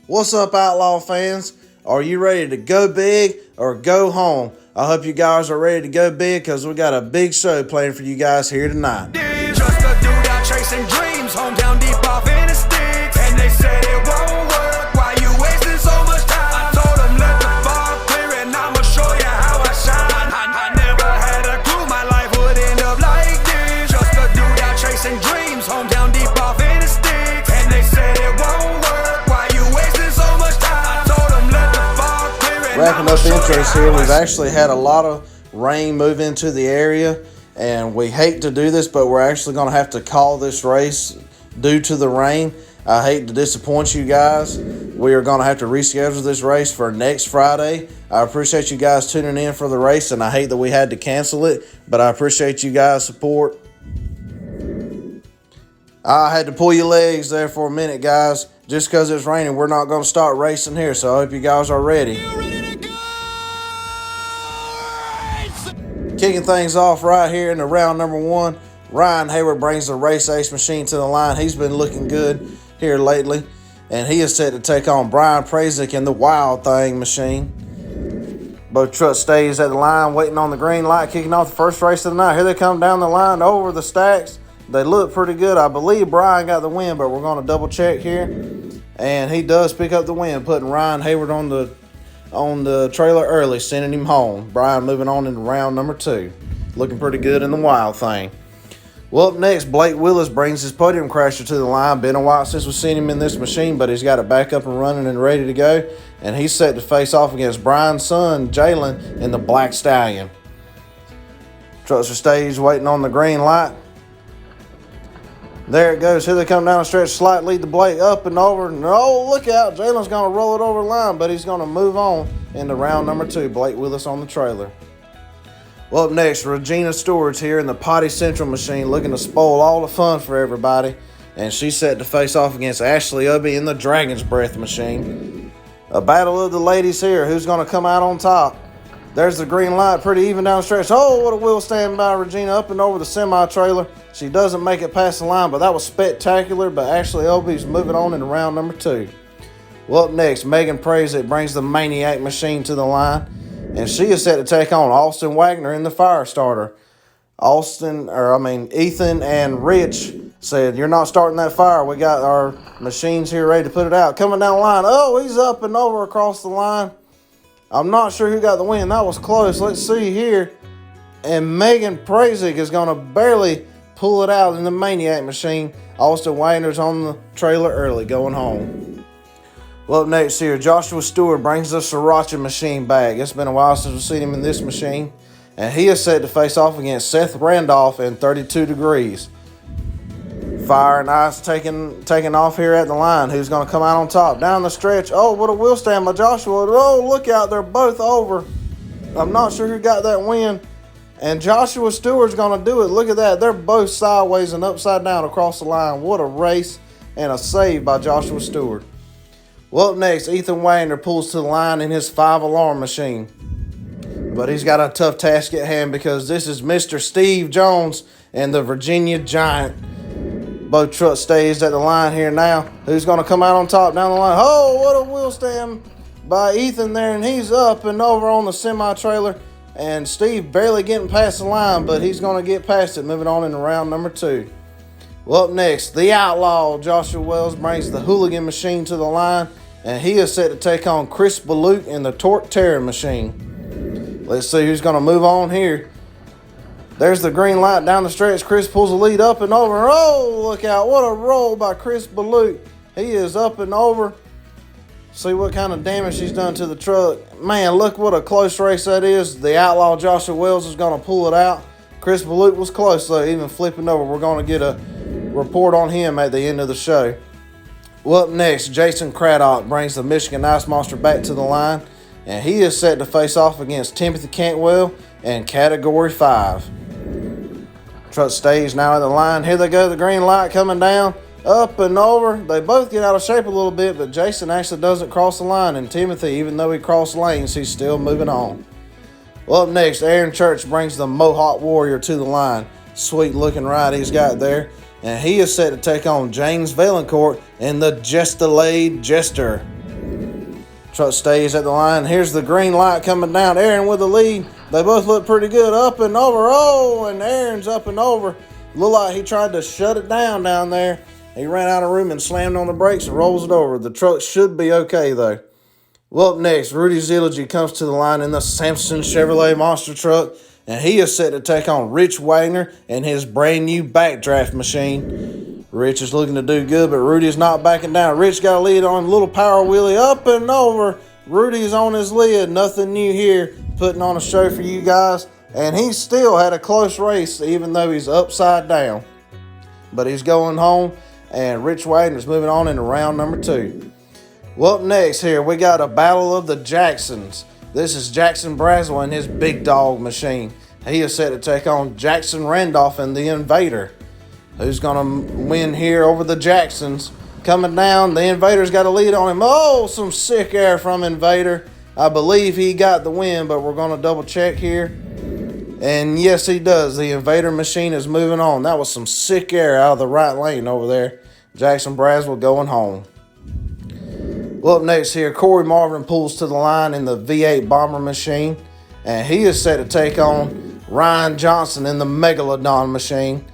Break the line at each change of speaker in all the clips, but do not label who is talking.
What's up, Outlaw fans? Are you ready to go big or go home? I hope you guys are ready to go big because we got a big show planned for you guys here tonight.
Just a dude out chasing dreams, hometown deep off in the sticks. And they said it won't work, why you wasting so much time? I told them let the fog clear and I'ma show you how I shine. I never had a clue my life would end up like this. Just a dude out chasing dreams, hometown deep off in the sticks. And they said it won't work, why you wasting so much time? I told them let the fog clear and
Wrapping up intros here, we've actually had a lot of rain move into the area. And we hate to do this, but we're actually going to have to call this race due to the rain. I hate to disappoint you guys. We are going to have to reschedule this race for next Friday. I appreciate you guys tuning in for the race, and I hate that we had to cancel it, but I appreciate you guys' support. I had to pull your legs there for a minute, guys. Just because it's raining, we're not going to start racing here, so I hope you guys are ready. Kicking things off right here in the round number one, Ryan Hayward brings the Race Ace machine to the line. He's been looking good here lately, and he is set to take on Brian Prazik in the Wild Thing machine. Both trucks stays at the line, waiting on the green light, kicking off the first race of the night. Here they come down the line over the stacks. They look pretty good. I believe Brian got the win, but we're going to double check here. And he does pick up the win, putting Ryan Hayward on the trailer early, sending him home. Brian moving on into round number two. Looking pretty good in the Wild Thing. Well, up next, Blake Willis brings his podium crasher to the line. Been a while since we've seen him in this machine, but he's got it back up and running and ready to go. And he's set to face off against Brian's son, Jalen, in the Black Stallion. Trucks are staged, waiting on the green light. There it goes. Here they come down the stretch. Slight lead to Blake, up and over. No, look out. Jalen's going to roll it over the line, but he's going to move on into round number two. Blake Willis on the trailer. Well, up next, Regina Stewart's here in the Potty Central machine, looking to spoil all the fun for everybody. And she's set to face off against Ashley Ubby in the Dragon's Breath machine. A battle of the ladies here. Who's going to come out on top? There's the green light, pretty even down the stretch. Oh, what a wheel stand by Regina, up and over the semi-trailer. She doesn't make it past the line, but that was spectacular. But Ashley Obie's moving on into round number two. Well, up next, Megan Prazik brings the Maniac machine to the line. And she is set to take on Austin Wagner in the Firestarter. Ethan and Rich said, "You're not starting that fire. We got our machines here ready to put it out." Coming down the line. Oh, he's up and over across the line. I'm not sure who got the win. That was close. Let's see here. And Megan Prazik is going to barely pull it out in the Maniac machine. Austin Wagner's on the trailer early, going home. Well, up next here, Joshua Stewart brings the Sriracha machine back. It's been a while since we've seen him in this machine. And he is set to face off against Seth Randolph in 32 degrees. Fire and Ice taking off here at the line. Who's going to come out on top? Down the stretch. Oh, what a wheel stand by Joshua. Oh, look out. They're both over. I'm not sure who got that win. And Joshua Stewart's going to do it. Look at that. They're both sideways and upside down across the line. What a race and a save by Joshua Stewart. Well, up next, Ethan Wagner pulls to the line in his 5-alarm machine. But he's got a tough task at hand because this is Mr. Steve Jones and the Virginia Giant. Both trucks stays at the line here now. Who's going to come out on top down the line? Oh, what a wheel stand by Ethan there. And he's up and over on the semi-trailer. And Steve barely getting past the line, but he's going to get past it, moving on into round number two. Well, up next, the Outlaw, Joshua Wells, brings the Hooligan machine to the line. And he is set to take on Chris Balut in the Torque Terror machine. Let's see who's going to move on here. There's the green light down the stretch. Chris pulls the lead up and over. Oh, look out. What a roll by Chris Balut. He is up and over. See what kind of damage he's done to the truck. Man, look what a close race that is. The Outlaw Joshua Wells is going to pull it out. Chris Balut was close, though, even flipping over. We're going to get a report on him at the end of the show. Well, up next, Jason Craddock brings the Michigan Ice Monster back to the line. And he is set to face off against Timothy Cantwell in Category 5. Truck stays now at the line. Here they go, the green light coming down, up and over. They both get out of shape a little bit, but Jason actually doesn't cross the line. And Timothy, even though he crossed lanes, he's still moving on. Well, up next, Aaron Church brings the Mohawk Warrior to the line. Sweet looking ride he's got there. And he is set to take on James Valancourt in the Jestalade Jester. Truck stays at the line. Here's the green light coming down. Aaron with the lead. They both look pretty good. Up and over. Oh, and Aaron's up and over. Looked like he tried to shut it down there. He ran out of room and slammed on the brakes and rolls it over. The truck should be okay, though. Well, up next, Rudy Zilligy comes to the line in the Samson Chevrolet monster truck, and he is set to take on Rich Wagner and his brand new backdraft machine. Rich is looking to do good, but Rudy is not backing down. Rich got a lead on a little power wheelie up and over. Rudy's on his lid. Nothing new here, putting on a show for you guys. And he still had a close race, even though he's upside down. But he's going home, and Rich Wagner's moving on into round number 2. Well, up next here, we got a battle of the Jacksons. This is Jackson Braswell and his big dog machine. He is set to take on Jackson Randolph and the Invader. Who's going to win here over the Jacksons? Coming down, the Invader's got a lead on him. Oh, some sick air from Invader. I believe he got the win, but we're going to double check here. And yes, he does. The Invader machine is moving on. That was some sick air out of the right lane over there. Jackson Braswell going home. Well, up next here, Corey Marvin pulls to the line in the V8 Bomber machine. And he is set to take on Ryan Johnson in the Megalodon machine.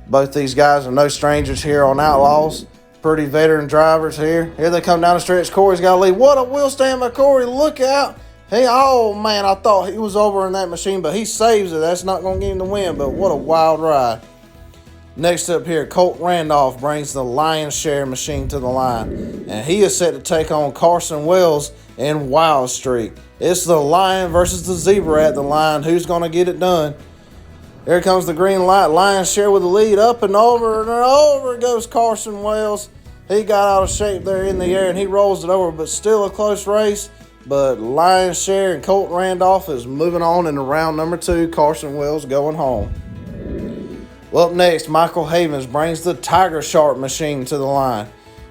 Both these guys are no strangers here on Outlaws. Pretty veteran drivers here. Here they come down the stretch. Corey's got a lead. What a wheel stand by Corey. Look out. Oh, man, I thought he was over in that machine, but he saves it. That's not going to give him the win, but what a wild ride. Next up here, Colt Randolph brings the Lion's Share machine to the line, and he is set to take on Carson Wells in Wild Streak. It's the lion versus the zebra at the line. Who's going to get it done? Here comes the green light. Lion's Share with the lead. Up and over goes Carson Wells. He got out of shape there in the air, and he rolls it over, but still a close race. But Lion's Share and Colt Randolph is moving on into round number 2. Carson Wells going home. Well, up next, Michael Havens brings the Tiger Shark machine to the line.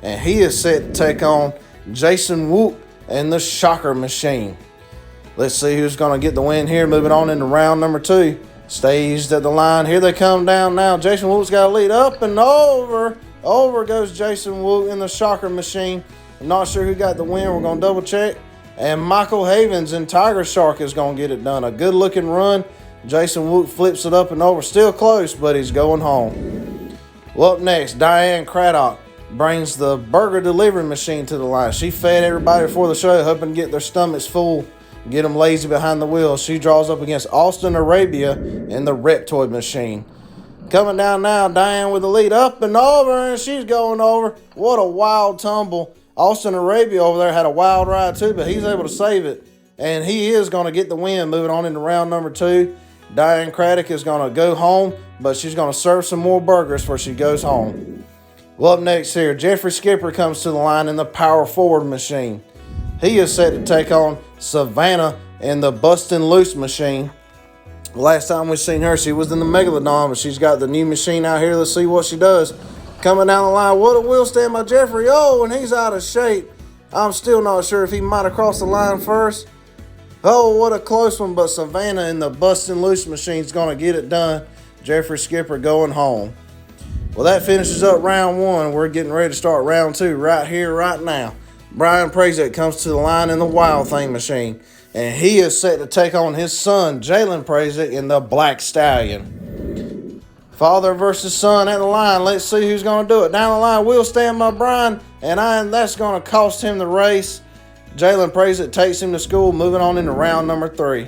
And he is set to take on Jason Woot and the Shocker machine. Let's see who's going to get the win here. Moving on into round number 2. Staged at the line. Here they come down now. Jason Woot's got a lead. Up and over. Over goes Jason Woot in the Shocker machine. I'm not sure who got the win. We're going to double check. And Michael Havens in Tiger Shark is going to get it done. A good looking run. Jason Woot flips it up and over. Still close, but he's going home. Well, up next, Diane Craddock brings the burger delivery machine to the line. She fed everybody before the show, hoping to get their stomachs full, get them lazy behind the wheel. She draws up against Austin Arabia in the Reptoid machine. Coming down now, Diane with the lead. Up and over, and she's going over. What a wild tumble. Austin Arabia over there had a wild ride too, but he's able to save it. And he is going to get the win moving on into round number 2. Diane Craddock is going to go home, but she's going to serve some more burgers before she goes home. Well, up next here, Jeffrey Skipper comes to the line in the Power Forward machine. He is set to take on Savannah in the Bustin' Loose machine. Last time we seen her, she was in the Megalodon, but she's got the new machine out here. Let's see what she does. Coming down the line, what a wheel stand by Jeffrey. Oh, and he's out of shape. I'm still not sure if he might have crossed the line first. Oh, what a close one, but Savannah in the Bustin' Loose machine is going to get it done. Jeffrey Skipper going home. Well, that finishes up round 1. We're getting ready to start round 2 right here, right now. Brian Prazek comes to the line in the Wild Thing machine, and he is set to take on his son, Jalen Prazek, in the Black Stallion. Father versus son at the line. Let's see who's going to do it. Down the line, wheel stand by Brian, and that's going to cost him the race. Jalen Prazek takes him to school, moving on into round number 3.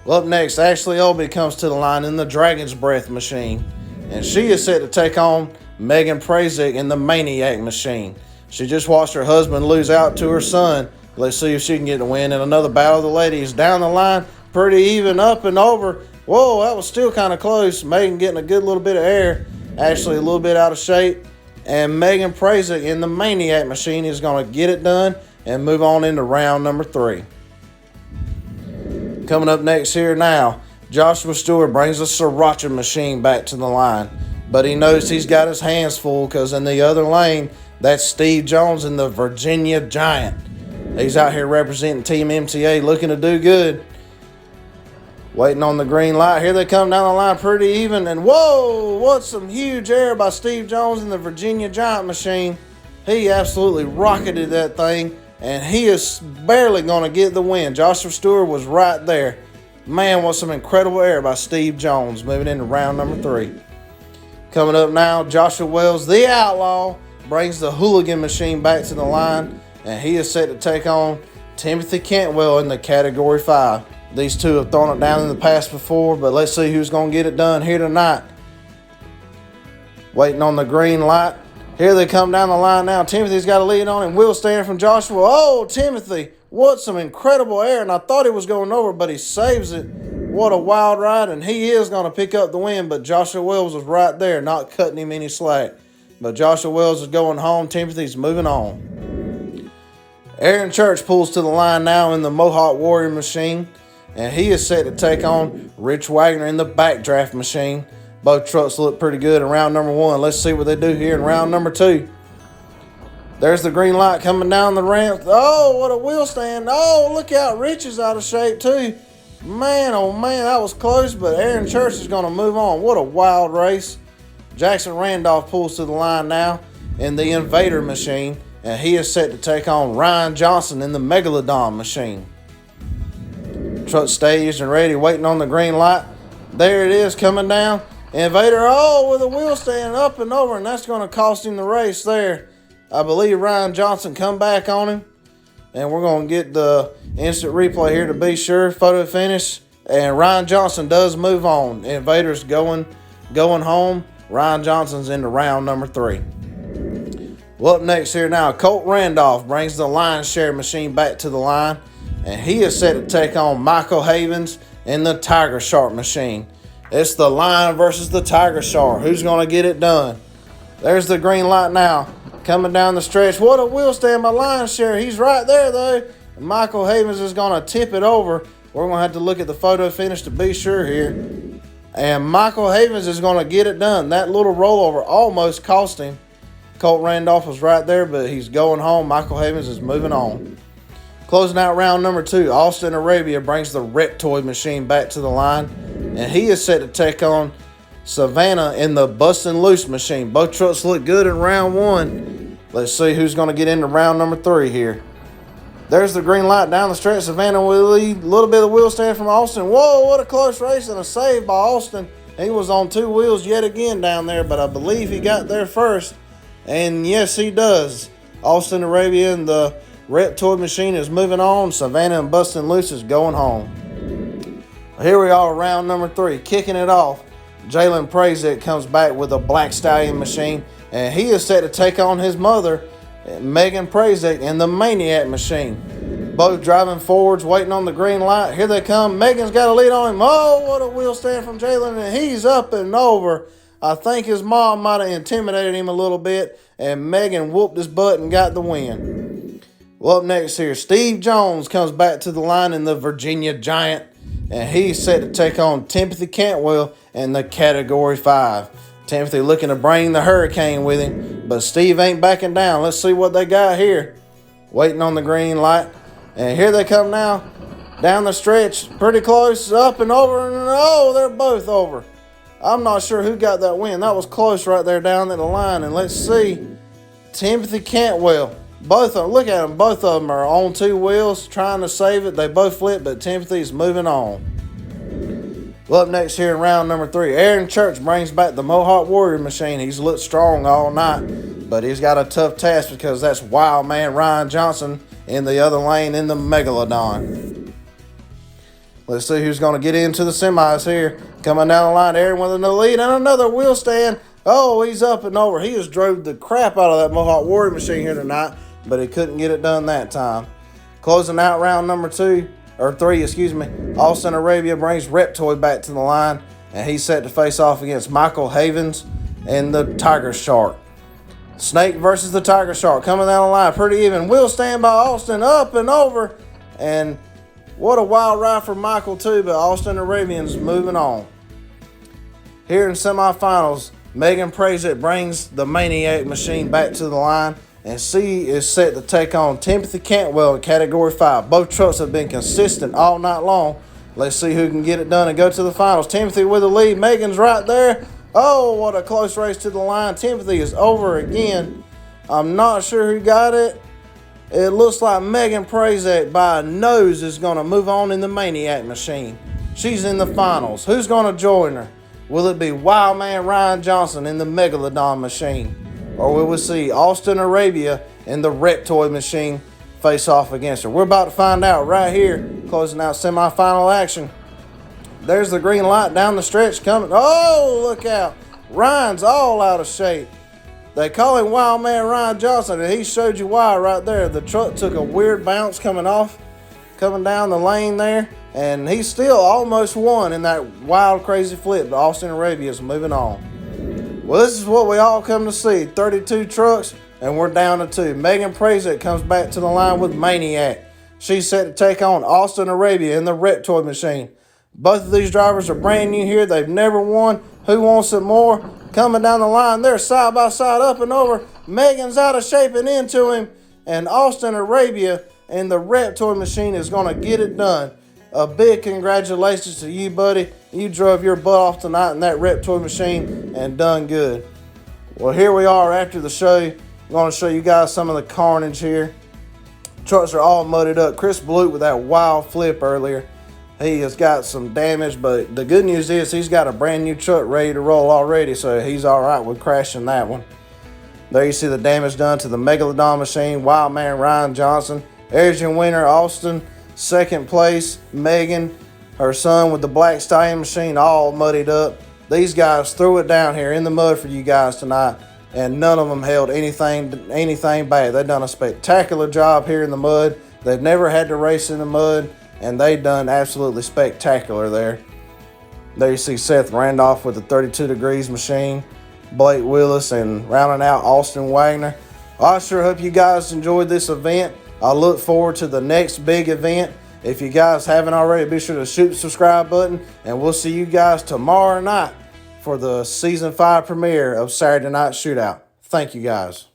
Well, up next, Ashley Olby comes to the line in the Dragon's Breath machine, and she is set to take on Megan Prazek in the Maniac machine. She just watched her husband lose out to her son. Let's see if she can get the win in another battle of the ladies. Down the line, pretty even, up and over. Whoa, that was still kind of close. Megan getting a good little bit of air. Ashley a little bit out of shape. And Megan Prazek in the Maniac machine is going to get it done and move on into round number 3. Coming up next here now, Joshua Stewart brings the Sriracha machine back to the line. But he knows he's got his hands full because in the other lane, that's Steve Jones in the Virginia Giant. He's out here representing Team MTA, looking to do good. Waiting on the green light. Here they come down the line pretty even. And whoa, what some huge air by Steve Jones in the Virginia Giant machine. He absolutely rocketed that thing. and he is barely going to get the win. Joshua Stewart was right there. Man, what some incredible air by Steve Jones, moving into round number 3. Coming up now, Joshua Wells, the Outlaw, brings the Hooligan Machine back to the line, and he is set to take on Timothy Cantwell in the Category 5. These two have thrown it down in the past before, but let's see who's going to get it done here tonight. Waiting on the green light. Here they come down the line now. Timothy's got a lead on him. Will stand from Joshua. Oh, Timothy, what some incredible air. And I thought he was going over, but he saves it. What a wild ride. And he is going to pick up the win, but Joshua Wells was right there, not cutting him any slack. But Joshua Wells is going home. Timothy's moving on. Aaron Church pulls to the line now in the Mohawk Warrior Machine, and he is set to take on Rich Wagner in the Backdraft Machine. Both trucks look pretty good in round number 1. Let's see what they do here in round number 2. There's the green light coming down the ramp. Oh, what a wheel stand. Oh, look out. Rich is out of shape too. Man, oh man, that was close, but Aaron Church is going to move on. What a wild race. Jackson Randolph pulls to the line now in the Invader Machine, and he is set to take on Ryan Johnson in the Megalodon Machine. Truck staged and ready, waiting on the green light. There it is coming down. Invader, oh, with a wheel stand up and over, and that's going to cost him the race there. I believe Ryan Johnson come back on him, and we're going to get the instant replay here to be sure. Photo finish, and Ryan Johnson does move on. Invader's going home. Ryan Johnson's into round number 3. Well, up next here now, Colt Randolph brings the Lion Share Machine back to the line, and he is set to take on Michael Havens in the Tiger Shark Machine. It's the Lion versus the Tiger Shark. Who's going to get it done? There's the green light now. Coming down the stretch. What a wheel stand by Lion Share. He's right there, though. And Michael Havens is going to tip it over. We're going to have to look at the photo finish to be sure here. And Michael Havens is going to get it done. That little rollover almost cost him. Colt Randolph was right there, but he's going home. Michael Havens is moving on. Closing out round number 2, Austin Arabia brings the Reptoid Machine back to the line, and he is set to take on Savannah in the Bustin' Loose Machine. Both trucks look good in round 1. Let's see who's going to get into round number 3 here. There's the green light down the stretch. Savannah will lead. A little bit of wheel stand from Austin. Whoa, what a close race and a save by Austin. He was on 2 wheels yet again down there, but I believe he got there first. And yes, he does. Austin Arabia and the Reptoid Machine is moving on. Savannah and Bustin' Loose is going home. Here we are, round number 3. Kicking it off, Jalen Prazek comes back with a Black Stallion Machine, and he is set to take on his mother, Megan Prazek, in the Maniac Machine. Both driving forwards, waiting on the green light. Here they come. Megan's got a lead on him. Oh, what a wheel stand from Jalen, and he's up and over. I think his mom might have intimidated him a little bit, and Megan whooped his butt and got the win. Well, up next here, Steve Jones comes back to the line in the Virginia Giant, and he's set to take on Timothy Cantwell in the Category 5. Timothy looking to bring the Hurricane with him, but Steve ain't backing down. Let's see what they got here. Waiting on the green light, and here they come now down the stretch. Pretty close, up and over, and oh, they're both over. I'm not sure who got that win. That was close right there down at the line, and let's see. Timothy Cantwell. Both of them, look at them, both of them are on 2 wheels trying to save it. They both flip, but Timothy's moving on. Well, up next here in round number 3, Aaron Church brings back the Mohawk Warrior Machine. He's looked strong all night, but he's got a tough task because that's wild man Ryan Johnson in the other lane in the Megalodon. Let's see who's going to get into the semis here. Coming down the line, Aaron with a lead and another wheel stand. Oh, he's up and over. He just drove the crap out of that Mohawk Warrior Machine here tonight, but he couldn't get it done that time. Closing out round number 3, Austin Arabia brings Reptoid back to the line, and he's set to face off against Michael Havens and the Tiger Shark. Snake versus the Tiger Shark coming down the line, pretty even. Wheel stand by Austin, up and over, and what a wild ride for Michael too, but Austin Arabian's moving on. Here in semifinals, Megan Prazek brings the Maniac Machine back to the line, and she is set to take on Timothy Cantwell in Category 5. Both trucks have been consistent all night long. Let's see who can get it done and go to the finals. Timothy with the lead. Megan's right there. Oh, what a close race to the line. Timothy is over again. I'm not sure who got it. It looks like Megan Prazak by a nose is going to move on in the Maniac machine. She's in the finals. Who's going to join her? Will it be Wildman Ryan Johnson in the Megalodon machine? Or will we see Austin Arabia in the Reptoid machine face off against her? We're about to find out right here, closing out semifinal action. There's the green light down the stretch coming. Oh, look out. Ryan's all out of shape. They call him Wildman Ryan Johnson, and he showed you why right there. The truck took a weird bounce coming down the lane there, and he still almost won in that wild, crazy flip. But Austin Arabia's moving on. Well, this is what we all come to see. 32 trucks, and we're down to 2. Megan Prazak comes back to the line with Maniac. She's set to take on Austin Arabia in the Reptoid machine. Both of these drivers are brand new here. They've never won. Who wants it more? Coming down the line, they're side by side, up and over. Megan's out of shape and into him. And Austin Arabia in the Reptoid machine is going to get it done. A big congratulations to you, buddy. You drove your butt off tonight in that Reptoid machine and done good. Well, here we are after the show. I'm going to show you guys some of the carnage here. Trucks are all mudded up. Chris Blute with that wild flip earlier. He has got some damage, but the good news is he's got a brand new truck ready to roll already, so he's all right with crashing that one. There you see the damage done to the Megalodon machine. Wildman Ryan Johnson. There's your winner, Austin. Second place, Megan. Her son with the Black Stallion machine, all muddied up. These guys threw it down here in the mud for you guys tonight, and none of them held anything back. They've done a spectacular job here in the mud. They've never had to race in the mud, and they done absolutely spectacular there. There you see Seth Randolph with the 32 Degrees machine, Blake Willis, and rounding out Austin Wagner. I sure hope you guys enjoyed this event. I look forward to the next big event. If you guys haven't already, be sure to shoot the subscribe button, and we'll see you guys tomorrow night for the Season 5 premiere of Saturday Night Shootout. Thank you guys.